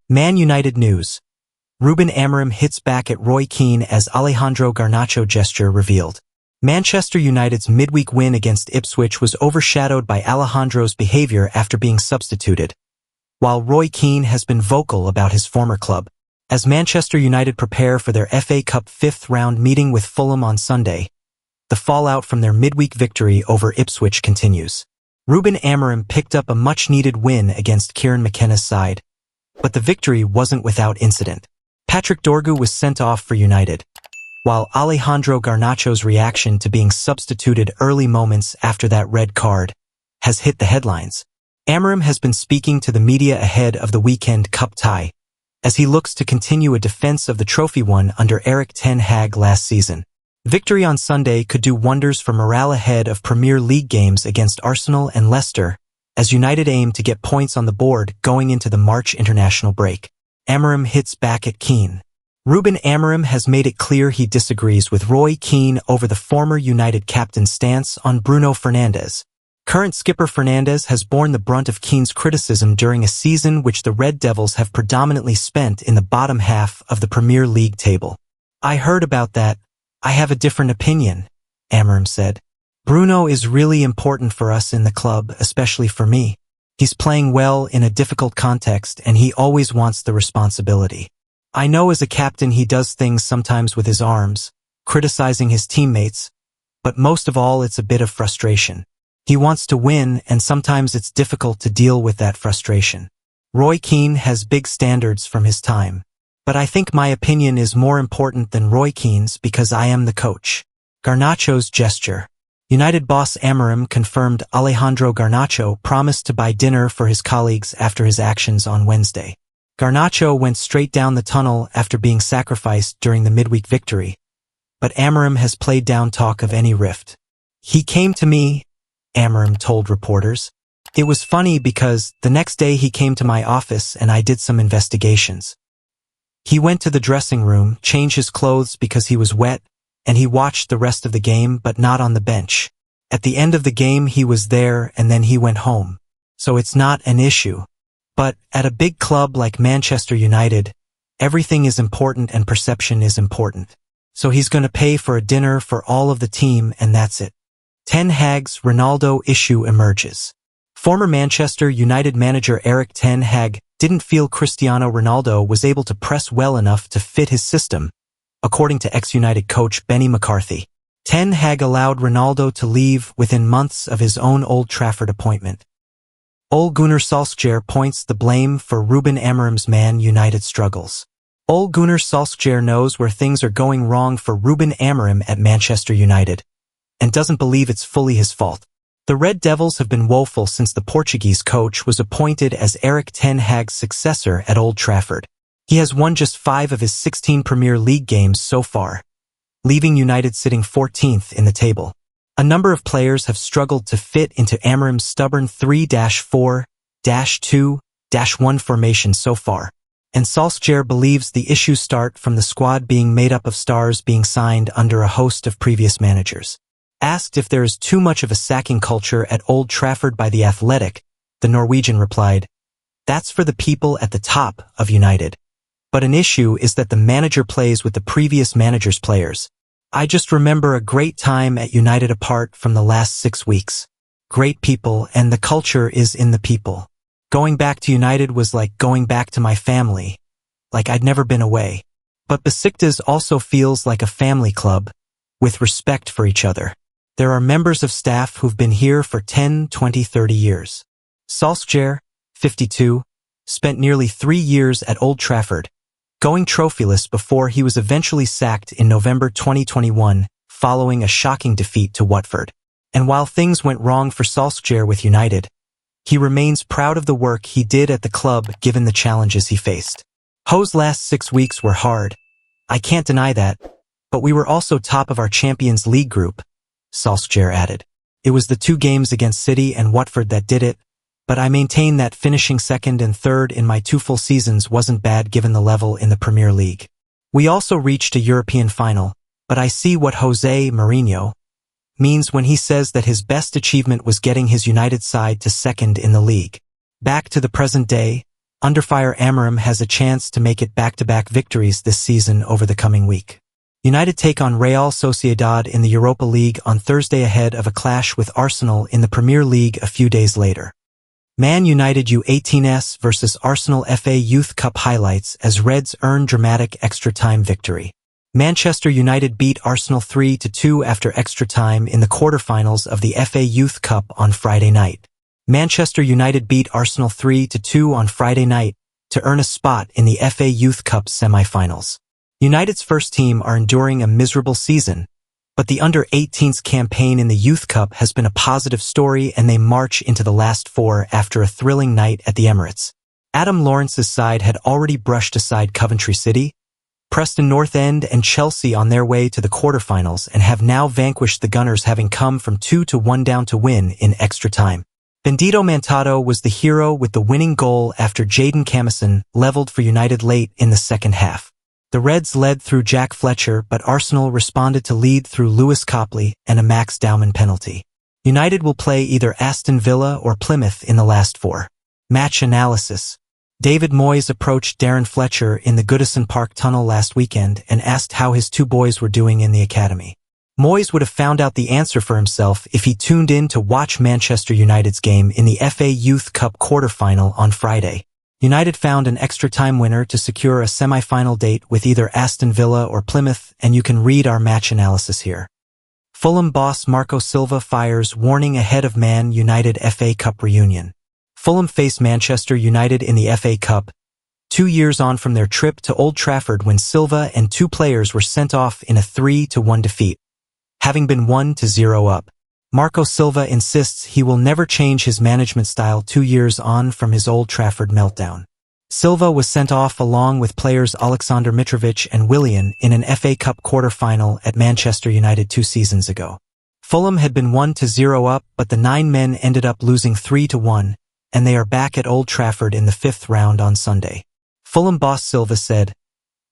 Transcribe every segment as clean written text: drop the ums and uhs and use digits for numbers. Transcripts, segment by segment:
Man United news. Ruben Amorim hits back at Roy Keane as Alejandro Garnacho gesture revealed. Manchester United's midweek win against Ipswich was overshadowed by Alejandro's behavior after being substituted, while Roy Keane has been vocal about his former club. As Manchester United prepare for their FA Cup fifth-round meeting with Fulham on Sunday, the fallout from their midweek victory over Ipswich continues. Ruben Amorim picked up a much-needed win against Kieran McKenna's side, but the victory wasn't without incident. Patrick Dorgu was sent off for United, while Alejandro Garnacho's reaction to being substituted early moments after that red card has hit the headlines. Amorim has been speaking to the media ahead of the weekend cup tie, as he looks to continue a defense of the trophy won under Erik ten Hag last season. Victory on Sunday could do wonders for morale ahead of Premier League games against Arsenal and Leicester, as United aim to get points on the board going into the March international break. Amorim hits back at Keane. Ruben Amorim has made it clear he disagrees with Roy Keane over the former United captain's stance on Bruno Fernandes. Current skipper Fernandes has borne the brunt of Keane's criticism during a season which the Red Devils have predominantly spent in the bottom half of the Premier League table. "I heard about that. I have a different opinion," Amorim said. "Bruno is really important for us in the club, especially for me. He's playing well in a difficult context and he always wants the responsibility. I know as a captain he does things sometimes with his arms, criticizing his teammates, but most of all it's a bit of frustration. He wants to win and sometimes it's difficult to deal with that frustration. Roy Keane has big standards from his time, but I think my opinion is more important than Roy Keane's because I am the coach." Garnacho's gesture. United boss Amorim confirmed Alejandro Garnacho promised to buy dinner for his colleagues after his actions on Wednesday. Garnacho went straight down the tunnel after being sacrificed during the midweek victory, but Amorim has played down talk of any rift. "He came to me," Amorim told reporters. "It was funny because the next day he came to my office and I did some investigations. He went to the dressing room, changed his clothes because he was wet, and he watched the rest of the game but not on the bench. At the end of the game he was there and then he went home. So it's not an issue. But at a big club like Manchester United, everything is important and perception is important. So he's going to pay for a dinner for all of the team and that's it." Ten Hag's Ronaldo issue emerges. Former Manchester United manager Erik ten Hag didn't feel Cristiano Ronaldo was able to press well enough to fit his system, according to ex-United coach Benny McCarthy. Ten Hag allowed Ronaldo to leave within months of his own Old Trafford appointment. Ole Gunnar Solskjaer points the blame for Ruben Amorim's Man United struggles. Ole Gunnar Solskjaer knows where things are going wrong for Ruben Amorim at Manchester United, and doesn't believe it's fully his fault. The Red Devils have been woeful since the Portuguese coach was appointed as Erik ten Hag's successor at Old Trafford. He has won just 5 of his 16 Premier League games so far, leaving United sitting 14th in the table. A number of players have struggled to fit into Amorim's stubborn 3-4-2-1 formation so far, and Solskjaer believes the issues start from the squad being made up of stars being signed under a host of previous managers. Asked if there is too much of a sacking culture at Old Trafford by The Athletic, the Norwegian replied, "That's for the people at the top of United. But an issue is that the manager plays with the previous manager's players. I just remember a great time at United apart from the last 6 weeks. Great people and the culture is in the people. Going back to United was like going back to my family, like I'd never been away. But Besiktas also feels like a family club, with respect for each other. There are members of staff who've been here for 10, 20, 30 years. Solskjaer, 52, spent nearly 3 years at Old Trafford, going trophyless before he was eventually sacked in November 2021 following a shocking defeat to Watford. And while things went wrong for Solskjaer with United, he remains proud of the work he did at the club given the challenges he faced. Ho's last 6 weeks were hard. I can't deny that, but we were also top of our Champions League group, Solskjaer added. It was the 2 games against City and Watford that did it, but I maintain that finishing second and third in my 2 full seasons wasn't bad given the level in the Premier League. We also reached a European final, but I see what Jose Mourinho means when he says that his best achievement was getting his United side to second in the league. Back to the present day, Under fire Amorim has a chance to make it back-to-back victories this season over the coming week. United take on Real Sociedad in the Europa League on Thursday ahead of a clash with Arsenal in the Premier League a few days later. Man United U18s versus Arsenal FA Youth Cup highlights as Reds earn dramatic extra-time victory. Manchester United beat Arsenal 3-2 after extra time in the quarter-finals of the FA Youth Cup on Friday night. Manchester United beat Arsenal 3-2 on Friday night to earn a spot in the FA Youth Cup semi-finals. United's first team are enduring a miserable season, but the under-18s campaign in the Youth Cup has been a positive story and they march into the last four after a thrilling night at the Emirates. Adam Lawrence's side had already brushed aside Coventry City, Preston North End and Chelsea on their way to the quarterfinals and have now vanquished the Gunners, having come from 2-1 down to win in extra time. Bendito Mantado was the hero with the winning goal after Jadon Camison leveled for United late in the second half. The Reds led through Jack Fletcher, but Arsenal responded to lead through Lewis Copley and a Max Dowman penalty. United will play either Aston Villa or Plymouth in the last four. Match analysis. David Moyes approached Darren Fletcher in the Goodison Park tunnel last weekend and asked how his two boys were doing in the academy. Moyes would have found out the answer for himself if he tuned in to watch Manchester United's game in the FA Youth Cup quarter-final on Friday. United found an extra-time winner to secure a semi-final date with either Aston Villa or Plymouth, and you can read our match analysis here. Fulham boss Marco Silva fires warning ahead of Man United FA Cup reunion. Fulham face Manchester United in the FA Cup, 2 years on from their trip to Old Trafford when Silva and two players were sent off in a 3-1 defeat. Having been 1-0 up, Marco Silva insists he will never change his management style 2 years on from his Old Trafford meltdown. Silva was sent off along with players Aleksandar Mitrovic and Willian in an FA Cup quarter-final at Manchester United 2 seasons ago. Fulham had been 1-0 up, but the 9 men ended up losing 3-1, and they are back at Old Trafford in the 5th round on Sunday. Fulham boss Silva said,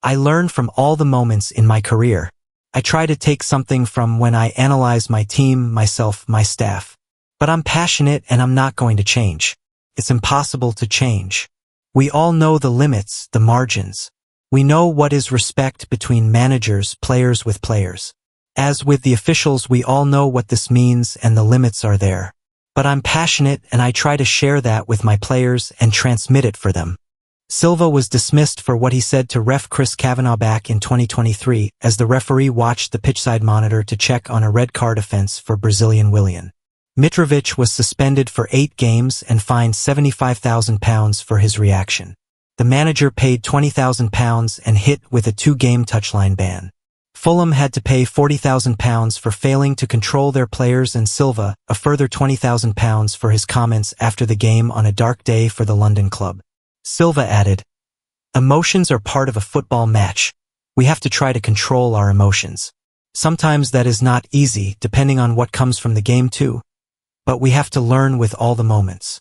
"I learn from all the moments in my career. I try to take something from when I analyze my team, myself, my staff. But I'm passionate and I'm not going to change. It's impossible to change. We all know the limits, the margins. We know what is respect between managers, players with players. As with the officials, we all know what this means and the limits are there. But I'm passionate and I try to share that with my players and transmit it for them." Silva was dismissed for what he said to ref Chris Kavanagh back in 2023 as the referee watched the pitchside monitor to check on a red card offense for Brazilian Willian. Mitrovic was suspended for 8 games and fined £75,000 for his reaction. The manager paid £20,000 and hit with a 2-game touchline ban. Fulham had to pay £40,000 for failing to control their players and Silva a further £20,000 for his comments after the game on a dark day for the London club. Silva added, "Emotions are part of a football match. We have to try to control our emotions. Sometimes that is not easy, depending on what comes from the game too. But we have to learn with all the moments."